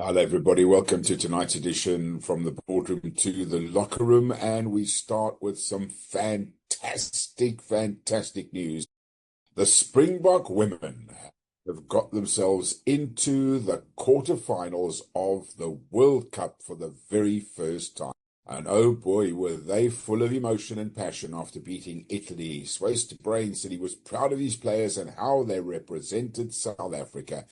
Hello, everybody. Welcome to tonight's edition from the boardroom to the locker room. And we start with some fantastic news. The Springbok women have got themselves into the quarterfinals of the World Cup for the very first time. And oh boy, were they full of emotion and passion after beating Italy. Swayster Brain said he was proud of his players and how they represented South Africa.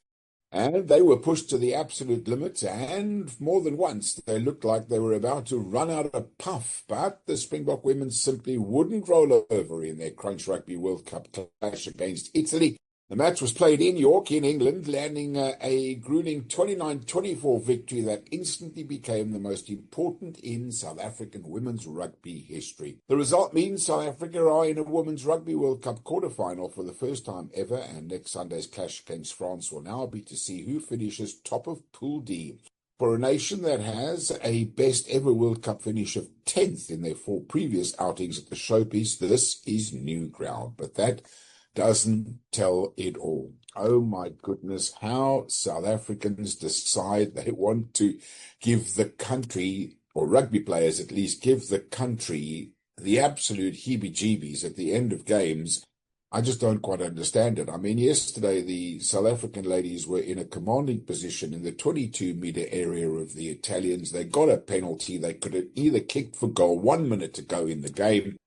And they were pushed to the absolute limit, and more than once they looked like they were about to run out of puff. But the Springbok women simply wouldn't roll over in their Crunch Rugby World Cup clash against Italy. The match was played in York, in England, landing a grueling 29-24 victory that instantly became the most important in South African women's rugby history. The result means South Africa are in a Women's Rugby World Cup quarterfinal for the first time ever, and next Sunday's clash against France will now be to see who finishes top of Pool D. For a nation that has a best ever World Cup finish of 10th in their 4 previous outings at the showpiece, this is new ground. But that doesn't tell it all. Oh my goodness, how South Africans decide they want to give the country, or rugby players at least, give the country the absolute heebie-jeebies at the end of games. I just don't quite understand it. I mean, yesterday the South African ladies were in a commanding position in the 22-meter area of the Italians. They got a penalty. They could have either kicked for goal 1 minute to go in the game.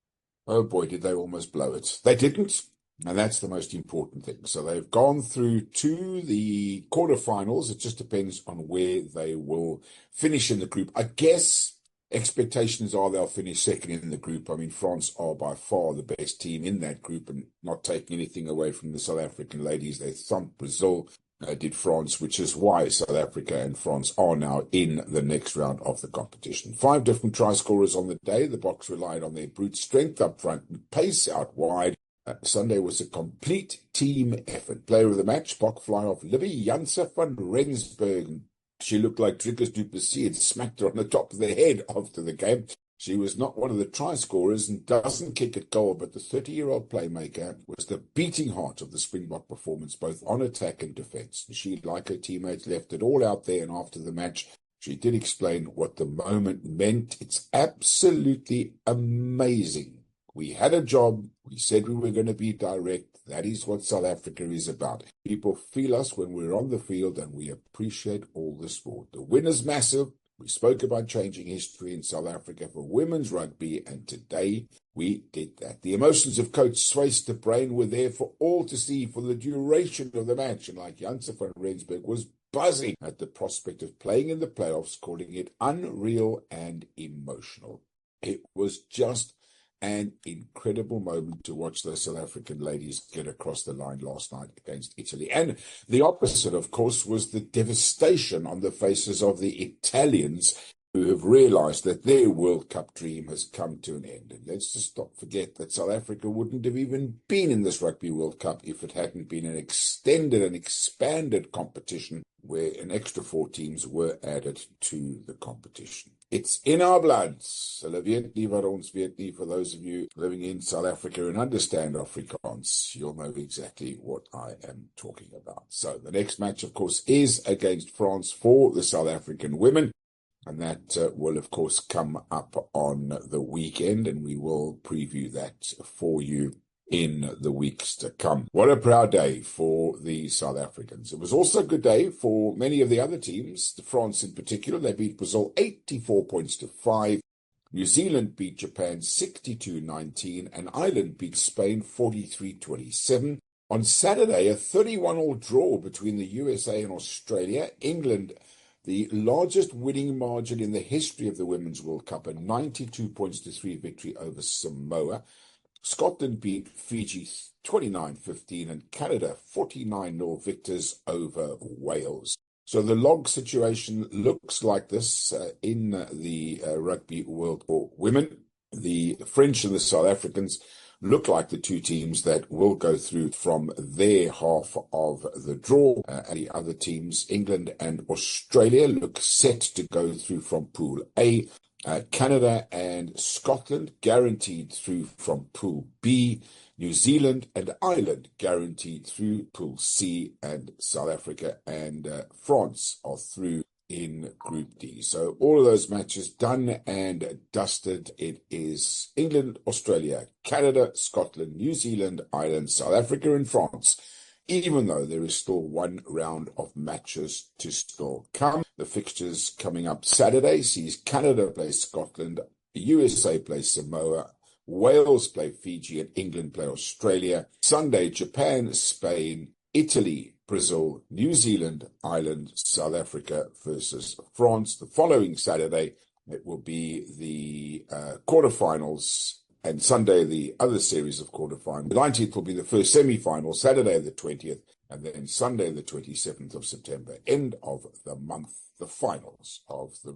Oh boy, did they almost blow it. They didn't. And that's the most important thing. So they've gone through to the quarterfinals. It just depends on where they will finish in the group. I guess expectations are they'll finish second in the group. I mean, France are by far the best team in that group, and not taking anything away from the South African ladies. They thumped Brazil, did France, which is why South Africa and France are now in the next round of the competition. 5 different try scorers on the day. The Boks relied on their brute strength up front and pace out wide. Sunday was a complete team effort. Player of the match, Bok fly off Libby Janse van Rensburg. She looked like Driekus du Plessis had smacked her on the top of the head after the game. She was not one of the try scorers and doesn't kick at goal, but the 30-year-old playmaker was the beating heart of the Springbok performance, both on attack and defence. She, like her teammates, left it all out there, and after the match, she did explain what the moment meant. It's absolutely amazing. We had a job. We said we were going to be direct. That is what South Africa is about. People feel us when we're on the field, and we appreciate all the sport. The win is massive. We spoke about changing history in South Africa for women's rugby, and today we did that. The emotions of Coach Swayster Brain were there for all to see for the duration of the match, and like Janse van Rensburg was buzzing at the prospect of playing in the playoffs, calling it unreal and emotional. It was just an incredible moment to watch the South African ladies get across the line last night against Italy. And the opposite, of course, was the devastation on the faces of the Italians, who have realized that their World Cup dream has come to an end. And let's just not forget that South Africa wouldn't have even been in this Rugby World Cup if it hadn't been an extended and expanded competition where an extra 4 teams were added to the competition. It's in our bloods. Hulle weet nie wat ons weet nie. For those of you living in South Africa and understand Afrikaans, you'll know exactly what I am talking about. So the next match, of course, is against France for the South African women. And that will, of course, come up on the weekend, and we will preview that for you in the weeks to come. What a proud day for the South Africans. It was also a good day for many of the other teams, France in particular. They beat Brazil 84 points to 5. New Zealand beat Japan 62-19, and Ireland beat Spain 43-27. On Saturday, a 31-all draw between the USA and Australia. England, the largest winning margin in the history of the Women's World Cup, a 92 points to 3 victory over Samoa. Scotland beat Fiji 29-15, and Canada 49-0 victors over Wales. So the log situation looks like this in the Rugby World for women. The French and the South Africans look like the 2 teams that will go through from their half of the draw. And the other teams, England and Australia, look set to go through from Pool A. Canada and Scotland guaranteed through from Pool B. New Zealand and Ireland guaranteed through Pool C, and South Africa and France are through in Group D. So all of those matches done and dusted. It is England, Australia, Canada, Scotland, New Zealand, Ireland, South Africa, and France. Even though there is still one round of matches to still come. The fixtures coming up Saturday sees Canada play Scotland, USA play Samoa, Wales play Fiji, and England play Australia. Sunday, Japan, Spain, Italy, Brazil, New Zealand, Ireland, South Africa versus France. The following Saturday, it will be the quarterfinals, and Sunday, the other series of quarterfinals. The 19th will be the first semi-final, Saturday the 20th, and then Sunday the 27th of September, end of the month, the finals of the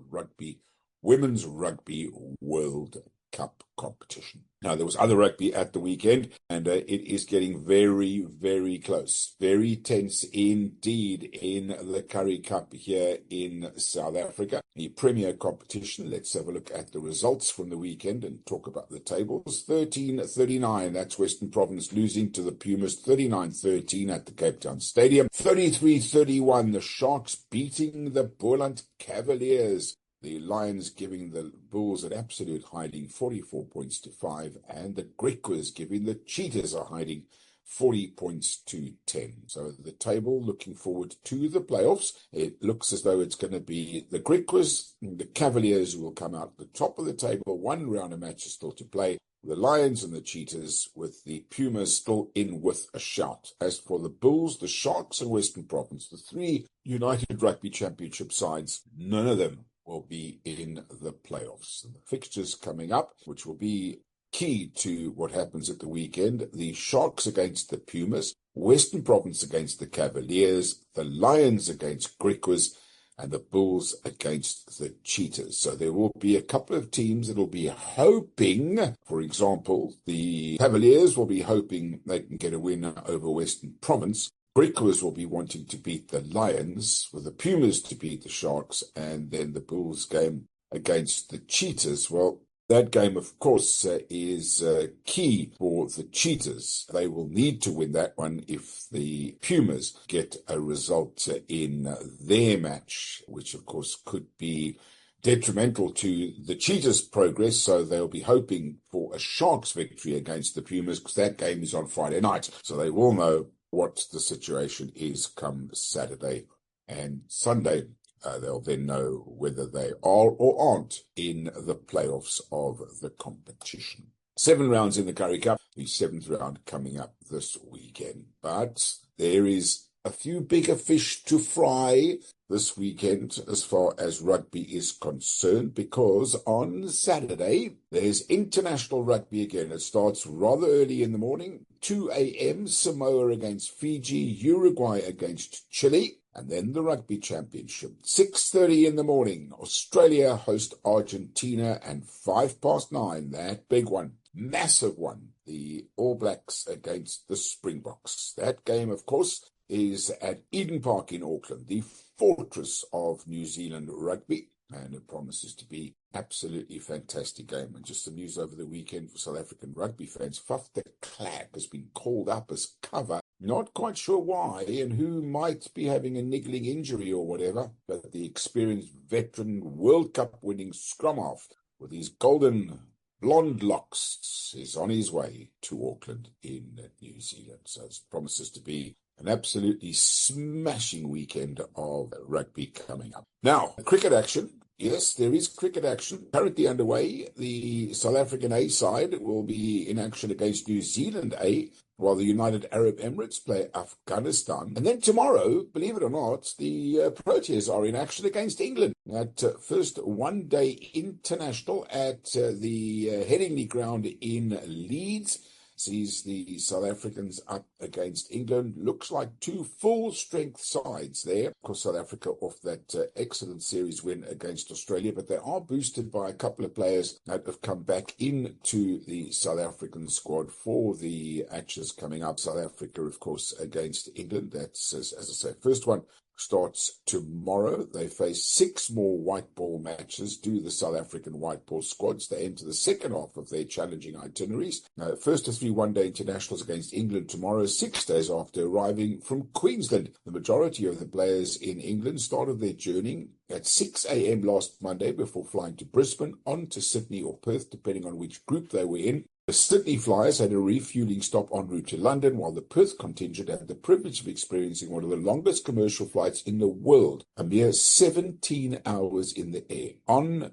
Women's Rugby World Cup competition. Now, there was other rugby at the weekend, and it is getting very, very close. Very tense indeed in the Currie Cup here in South Africa. The premier competition, let's have a look at the results from the weekend and talk about the tables. 13-39, that's Western Province losing to the Pumas, 39-13 at the Cape Town Stadium. 33-31, the Sharks beating the Boland Cavaliers. The Lions giving the Bulls an absolute hiding, 44 points to 5, and the Griquas giving the Cheetahs a hiding, 40 points to 10. So the table, looking forward to the playoffs. It looks as though it's going to be the Griquas, the Cavaliers who will come out at the top of the table. One round of matches still to play. The Lions and the Cheetahs, with the Pumas still in with a shout. As for the Bulls, the Sharks and Western Province, the three United Rugby Championship sides, none of them will be in the playoffs. The fixtures coming up, which will be key to what happens at the weekend: the Sharks against the Pumas, Western Province against the Cavaliers, the Lions against Griquas, and the Bulls against the Cheetahs. So there will be a couple of teams that will be hoping, for example, the Cavaliers will be hoping they can get a win over Western Province. Griquas will be wanting to beat the Lions, with the Pumas to beat the Sharks, and then the Bulls game against the Cheetahs. Well, that game, of course, is key for the Cheetahs. They will need to win that one if the Pumas get a result in their match, which, of course, could be detrimental to the Cheetahs' progress. So they'll be hoping for a Sharks victory against the Pumas, because that game is on Friday night. So they will know what the situation is come Saturday and Sunday. They'll then know whether they are or aren't in the playoffs of the competition. 7 rounds in the Currie Cup, the 7th round coming up this weekend. But there is a few bigger fish to fry this weekend as far as rugby is concerned, because on Saturday there's international rugby again. It starts rather early in the morning, 2 a.m, Samoa against Fiji, Uruguay against Chile, and then the Rugby Championship. 6:30 in the morning, Australia host Argentina, and 9:05, that big one, massive one, the All Blacks against the Springboks. That game, of course, is at Eden Park in Auckland, the fortress of New Zealand rugby, and it promises to be absolutely fantastic game. And just some news over the weekend for South African rugby fans: Faf de Klerk has been called up as cover. Not quite sure why and who might be having a niggling injury or whatever, but the experienced veteran World Cup winning scrum half with his golden blonde locks is on his way to Auckland in New Zealand. So it promises to be an absolutely smashing weekend of rugby coming up. Now, cricket action. Yes, there is cricket action currently underway. The South African A side will be in action against New Zealand A, while the United Arab Emirates play Afghanistan. And then tomorrow, believe it or not, the Proteas are in action against England at first one-day international at the Headingley ground in Leeds. Sees the South Africans up against England. Looks like two full-strength sides there. Of course, South Africa off that excellent series win against Australia, but they are boosted by a couple of players that have come back into the South African squad for the actions coming up. South Africa, of course, against England. That's, as I say, first one starts tomorrow. They face 6 more white ball matches, do the South African white ball squads. They enter the second half of their challenging itineraries. First of 3 one-day internationals against England tomorrow, 6 days after arriving from Queensland. The majority of the players in England started their journey at 6 a.m. last Monday before flying to Brisbane, on to Sydney or Perth, depending on which group they were in. The Sydney Flyers had a refueling stop en route to London, while the Perth contingent had the privilege of experiencing one of the longest commercial flights in the world, a mere 17 hours in the air.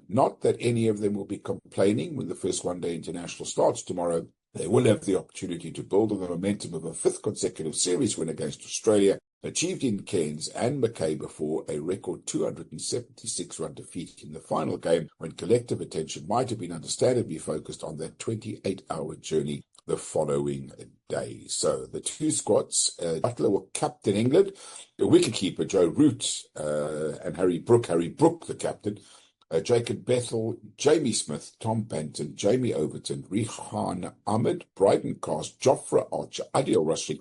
Not that any of them will be complaining when the first one-day international starts tomorrow. They will have the opportunity to build on the momentum of a fifth consecutive series win against Australia, achieved in Cairns and Mackay before a record 276-run defeat in the final game, when collective attention might have been understandably focused on that 28-hour journey the following day. So the two squads, Butler will captain England, the wicketkeeper Joe Root and Harry Brook, the captain, Jacob Bethel, Jamie Smith, Tom Banton, Jamie Overton, Rihan Ahmed, Bryden Cast, Jofra Archer, Adil Rashid,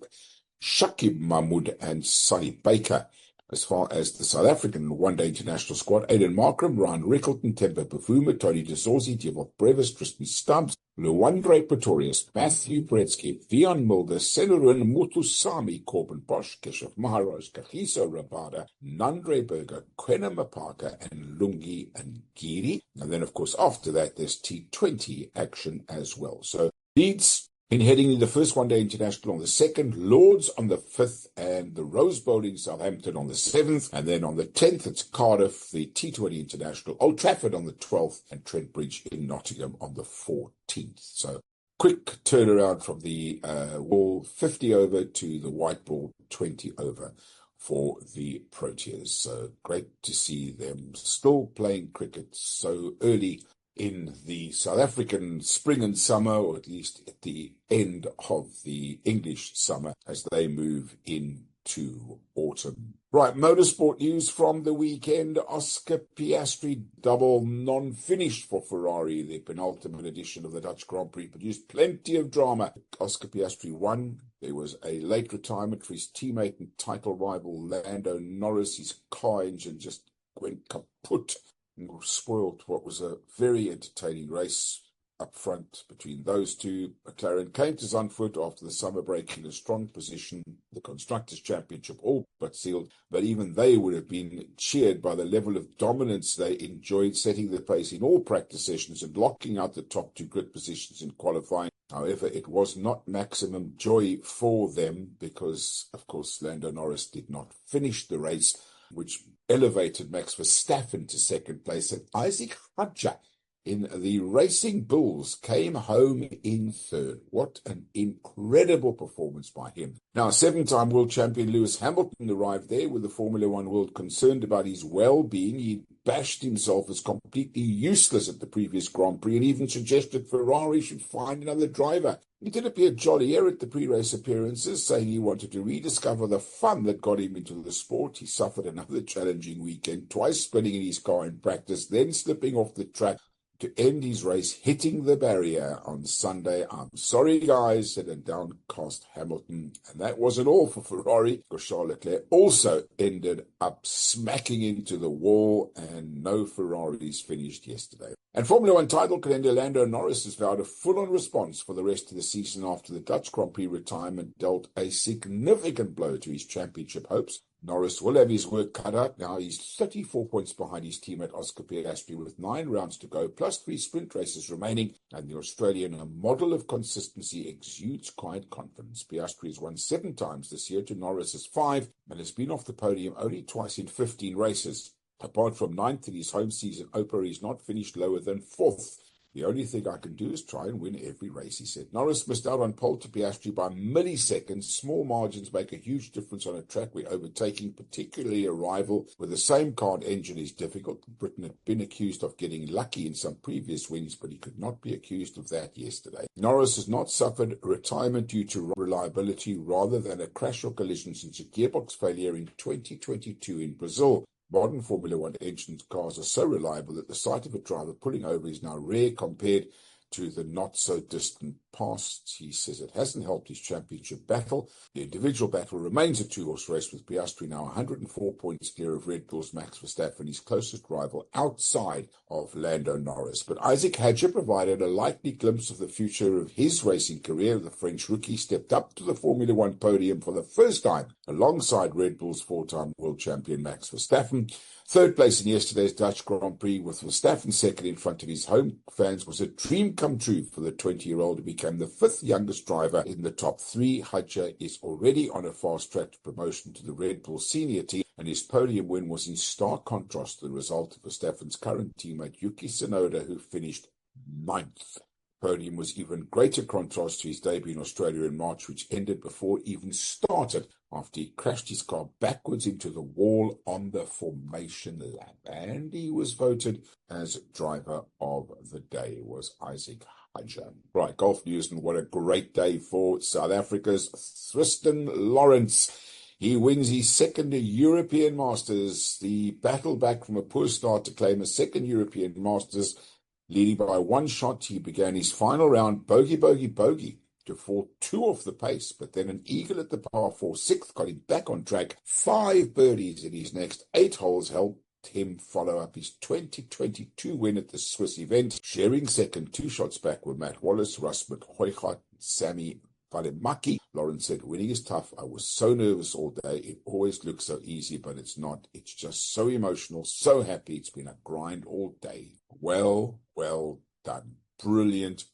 Shakib Mahmood and Sonny Baker. As far as the South African one-day international squad, Aidan Markram, Ryan Rickleton, Temba Bavuma, Tony DeZorzi, Divock Brevis, Tristan Stubbs, Luandre Pretorius, Matthew Bretsky, Vian Mulder, Senurun Mutusami, Corbin Bosch, Keshav Maharaj, Kagiso Rabada, Nandre Berger, Quena Mapaka, and Lungi and Giri. And then, of course, after that, there's T20 action as well. So Leeds in heading in the first one-day international on the 2nd, Lords on the 5th, and the Rose Bowl in Southampton on the 7th. And then on the 10th, it's Cardiff, the T20 international, Old Trafford on the 12th, and Trent Bridge in Nottingham on the 14th. So quick turnaround from the wall 50 over to the white ball 20 over for the Proteas. So great to see them still playing cricket so early in the South African spring and summer, or at least at the end of the English summer as they move into autumn. Right, motorsport news from the weekend. Oscar Piastri double non-finished for Ferrari. The penultimate edition of the Dutch Grand Prix produced plenty of drama. Oscar Piastri won. There was a late retirement for his teammate and title rival Lando Norris. His car engine just went kaput, spoiled what was a very entertaining race up front between those two. McLaren came to Zandvoort after the summer break in a strong position. The Constructors' Championship all but sealed, but even they would have been cheered by the level of dominance they enjoyed, setting the pace in all practice sessions and locking out the top two grid positions in qualifying. However, it was not maximum joy for them because, of course, Lando Norris did not finish the race, which elevated Max Verstappen to second place, and Isaac Hadjar in the Racing Bulls came home in third. What an incredible performance by him. Now, seven-time world champion Lewis Hamilton arrived there with the Formula One world concerned about his well-being. He bashed himself as completely useless at the previous Grand Prix and even suggested Ferrari should find another driver. He did appear jollier at the pre-race appearances, saying he wanted to rediscover the fun that got him into the sport. He suffered another challenging weekend, twice spinning in his car in practice, then slipping off the track to end his race, hitting the barrier on Sunday. "I'm sorry, guys," said a downcast Hamilton. And that wasn't all for Ferrari, because Charles Leclerc also ended up smacking into the wall, and no Ferraris finished yesterday. And Formula One title contender Lando Norris has vowed a full-on response for the rest of the season after the Dutch Grand Prix retirement dealt a significant blow to his championship hopes. Norris will have his work cut out now. He's 34 points behind his teammate Oscar Piastri with 9 rounds to go, plus 3 sprint races remaining, and the Australian, a model of consistency, exudes quiet confidence. Piastri has won 7 times this year to Norris's 5, and has been off the podium only twice in 15 races. Apart from 9th in his home season opener, he's not finished lower than 4th. "The only thing I can do is try and win every race," he said. Norris missed out on pole to Piastri by milliseconds. Small margins make a huge difference on a track where overtaking, particularly a rival with the same car and engine, is difficult. Britain had been accused of getting lucky in some previous wins, but he could not be accused of that yesterday. Norris has not suffered retirement due to reliability rather than a crash or collision since a gearbox failure in 2022 in Brazil. Modern Formula One engine cars are so reliable that the sight of a driver pulling over is now rare compared to the not-so-distant past. He says it hasn't helped his championship battle. The individual battle remains a two-horse race, with Piastri now 104 points clear of Red Bull's Max Verstappen, his closest rival outside of Lando Norris. But Isaac Hadjar provided a likely glimpse of the future of his racing career. The French rookie stepped up to the Formula One podium for the first time alongside Red Bull's four-time world champion Max Verstappen. Third place in yesterday's Dutch Grand Prix, with Verstappen second in front of his home fans, was a dream come true for the 20-year-old who became the fifth youngest driver in the top three. Hadjar is already on a fast-track promotion to the Red Bull senior team, and his podium win was in stark contrast to the result of Verstappen's current teammate Yuki Tsunoda, who finished ninth. Podium was even greater contrast to his debut in Australia in March, which ended before it even started after he crashed his car backwards into the wall on the formation lap. And he was voted as driver of the day, was Isaac Hadjar. Right, golf news, and what a great day for South Africa's Tristan Lawrence. He wins his second European Masters. The battle back from a poor start to claim a second European Masters. Leading by one shot, he began his final round bogey to fall two off the pace, but then an eagle at the par 4 sixth got him back on track. 5 birdies in his next 8 holes helped him follow up his 2022 win at the Swiss event. Sharing second, 2 shots back were Matt Wallace, Rasmus Hooijkaart, Sammy Valimaki. Lawrence said, "Winning is tough. I was so nervous all day. It always looks so easy, but it's not. It's just so emotional, so happy. It's been a grind all day." Well done. Brilliant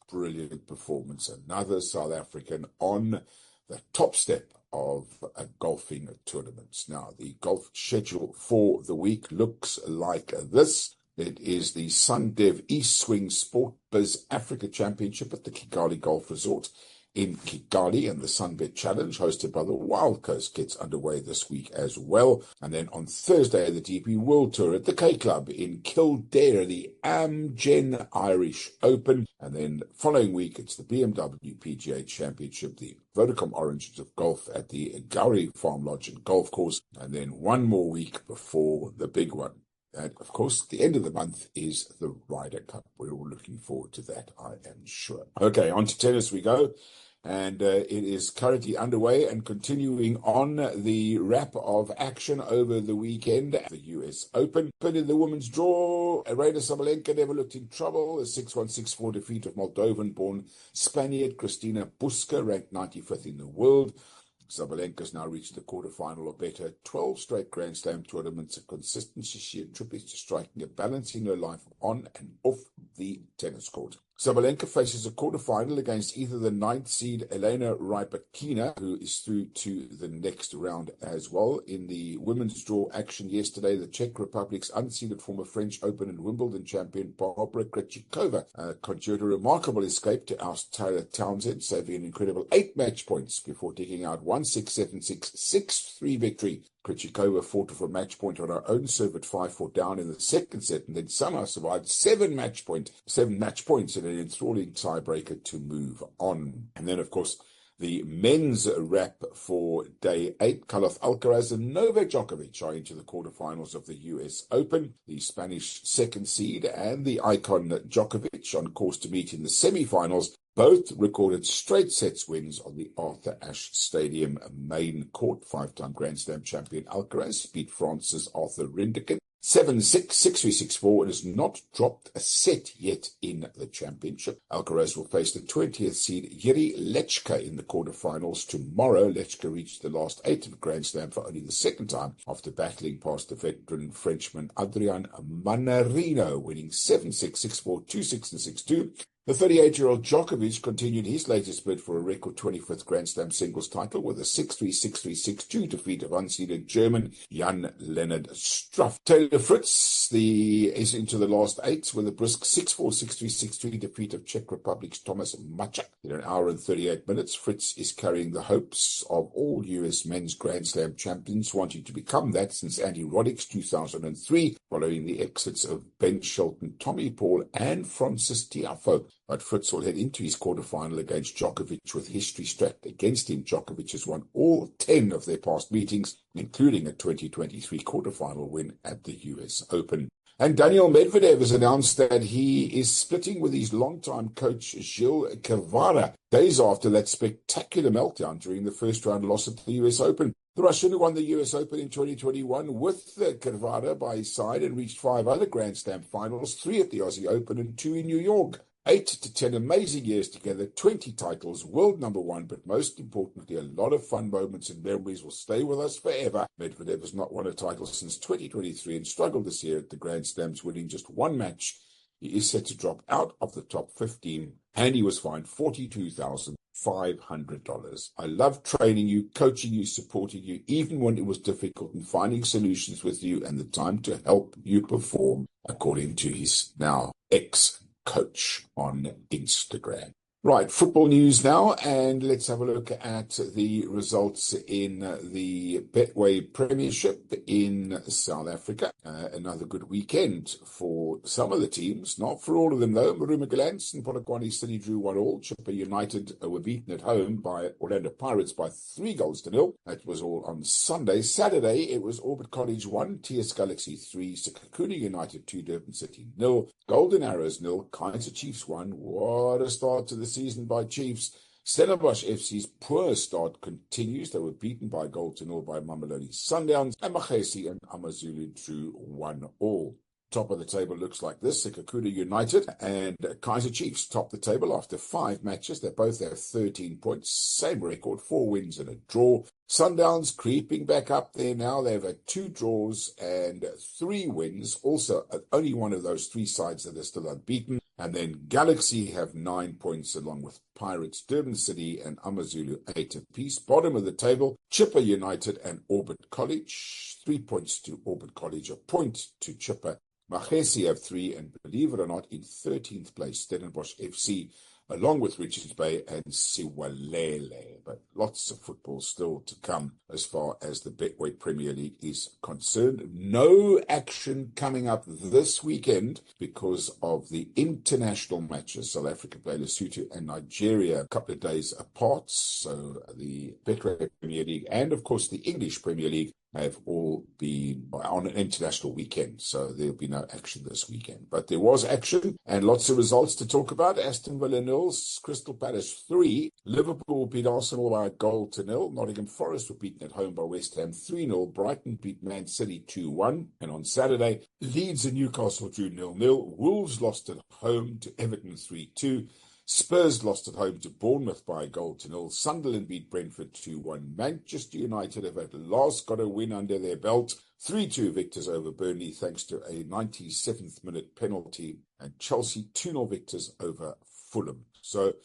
performance. Another South African on the top step of a golfing tournament. Now, the golf schedule for the week looks like this. It is the SunDev East Swing Sport Biz Africa Championship at the Kigali Golf Resort in Kigali, and the Sunbet Challenge, hosted by the Wild Coast, gets underway this week as well. And then on Thursday, the DP World Tour at the K Club in Kildare, the Amgen Irish Open. And then following week, it's the BMW PGA Championship, the Vodacom Oranges of Golf at the Gowrie Farm Lodge and Golf Course. And then one more week before the big one. And, of course, the end of the month is the Ryder Cup. We're all looking forward to that, I am sure. Okay, on to tennis we go. And it is currently underway and continuing on the wrap of action over the weekend. The US Open. But in the women's draw, Aryna Sabalenka never looked in trouble. A 6-1, 6-4 defeat of Moldovan-born Spaniard Kristina Buska, ranked 95th in the world. Sabalenka's now reached the quarterfinal of better 12 straight Grand Slam tournaments. A consistency she attributes to striking a balance in her life on and off the tennis court. Sabalenka faces a quarterfinal against either the 9th seed Elena Rybakina, who is through to the next round as well. In the women's draw action yesterday, the Czech Republic's unseeded former French Open and Wimbledon champion Barbara Krejcikova conjured a remarkable escape to oust Taylor Townsend, saving an incredible 8 match points before digging out 1-6, 7-6, 6-3 victory. Krejcikova fought for a match point on her own serve at 5-4 down in the second set, and then somehow survived 7 match points in an enthralling tiebreaker to move on. And then, of course, the men's wrap for day 8. Carlos Alcaraz and Novak Djokovic are into the quarterfinals of the US Open. The Spanish second seed and the icon Djokovic on course to meet in the semi-finals. Both recorded straight sets wins on the Arthur Ashe Stadium main court. 5-time Grand Slam champion Alcaraz beat France's Arthur Rinderknech 7-6, 6-3, 6-4, and has not dropped a set yet in the championship. Alcaraz will face the 20th seed Jiří Lečka in the quarterfinals tomorrow. Lečka reached the last 8 of the Grand Slam for only the second time after battling past the veteran Frenchman Adrian Manarino, winning 7-6, 6-4, 2-6, and 6-2. The 38-year-old Djokovic continued his latest bid for a record 25th Grand Slam singles title with a 6-3, 6-3, 6-2 defeat of unseeded German Jan-Lennard Struff. Taylor Fritz is into the last 8 with a brisk 6-4, 6-3, 6-3 defeat of Czech Republic's Thomas Maček. In an hour and 38 minutes, Fritz is carrying the hopes of all US men's Grand Slam champions wanting to become that since Andy Roddick's 2003, following the exits of Ben Shelton, Tommy Paul, and Francis Tiafoe. But Fritz will head into his quarterfinal against Djokovic with history stacked against him. Djokovic has won all 10 of their past meetings, including a 2023 quarterfinal win at the US Open. And Daniel Medvedev has announced that he is splitting with his longtime coach, Gilles Kvara, days after that spectacular meltdown during the first-round loss at the US Open. The Russian, who won the US Open in 2021 with Kvara by his side and reached 5 other Grand Slam finals, 3 at the Aussie Open and 2 in New York. 8 to 10 amazing years together, 20 titles, world number 1, but most importantly, a lot of fun moments and memories will stay with us forever. Medvedev has not won a title since 2023 and struggled this year at the Grand Slams, winning just 1 match. He is set to drop out of the top 15, and he was fined $42,500. I love training you, coaching you, supporting you, even when it was difficult, and finding solutions with you and the time to help you perform, according to his now ex-coach on Instagram. Right, football news now, and let's have a look at the results in the Betway Premiership in South Africa. Another good weekend for some of the teams, not for all of them though. Maruma Gallants and Polokwane City drew 1-1. Chippa United were beaten at home by Orlando Pirates by 3-0. That was all on Sunday. Saturday, it was Orbit College 1, TS Galaxy 3, Sekhukhune United 2, Durban City 0, Golden Arrows 0, Kaizer Chiefs 1. What a start to the season by Chiefs. Stellenbosch FC's poor start continues. They were beaten by 0 by Mamelodi Sundowns, and Makhesi and AmaZulu drew 1-1. Top of the table looks like this. Sekhukhune United and Kaizer Chiefs top the table after 5 matches. They both have 13 points. Same record, 4 wins and a draw. Sundowns creeping back up there now. They've had 2 draws and 3 wins. Also, only one of those 3 sides that are still unbeaten. And then Galaxy have 9 points along with Pirates, Durban City and AmaZulu 8 apiece. Bottom of the table, Chippa United and Orbit College. 3 points to Orbit College, a point to Chippa. Makhesi have 3, and believe it or not, in 13th place, Stellenbosch FC, along with Richards Bay and Siwalele. But lots of football still to come as far as the Betway Premier League is concerned. No action coming up this weekend because of the international matches. South Africa play Lesotho and Nigeria a couple of days apart. So the Betway Premier League and, of course, the English Premier League have all been on an international weekend, so there'll be no action this weekend. But there was action and lots of results to talk about. Aston Villa 0, Crystal Palace 3, Liverpool beat Arsenal by 1-0. Nottingham Forest were beaten at home by West Ham 3-0. Brighton beat Man City 2-1. And on Saturday, Leeds and Newcastle drew 0-0. Wolves lost at home to Everton 3-2. Spurs lost at home to Bournemouth by 1-0. Sunderland beat Brentford 2-1. Manchester United have at last got a win under their belt. 3-2 victors over Burnley thanks to a 97th minute penalty. And Chelsea 2-0 victors over Fulham. So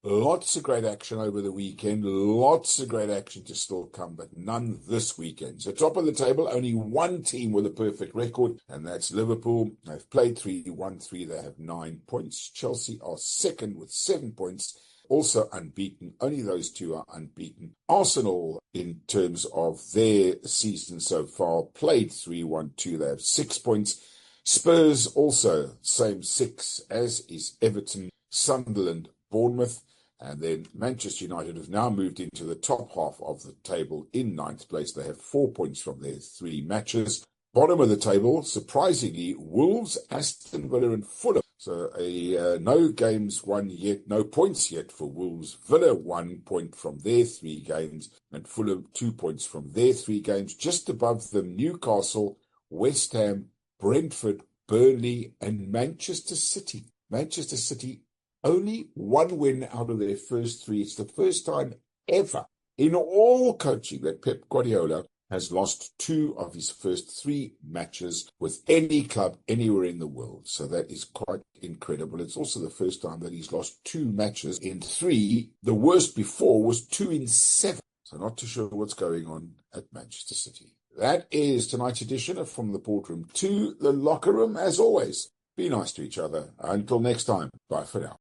lots of great action over the weekend. Lots of great action to still come, but none this weekend. So top of the table, only one team with a perfect record, and that's Liverpool. They've played 3, won 3. They have 9 points. Chelsea are second with 7 points, also unbeaten. Only those 2 are unbeaten. Arsenal, in terms of their season so far, played 3, won 2. They have 6 points. Spurs also, same 6, as is Everton, Sunderland, Bournemouth. And then Manchester United have now moved into the top half of the table in 9th place. They have 4 points from their 3 matches. Bottom of the table, surprisingly, Wolves, Aston Villa and Fulham. So no games won yet, no points yet for Wolves. Villa 1 point from their 3 games and Fulham 2 points from their 3 games. Just above them, Newcastle, West Ham, Brentford, Burnley and Manchester City. Manchester City only 1 win out of their first 3. It's the first time ever in all coaching that Pep Guardiola has lost 2 of his first 3 matches with any club anywhere in the world. So that is quite incredible. It's also the first time that he's lost 2 matches in 3. The worst before was 2 in 7. So not too sure what's going on at Manchester City. That is tonight's edition of From the Boardroom to the Locker Room. As always, be nice to each other. Until next time, bye for now.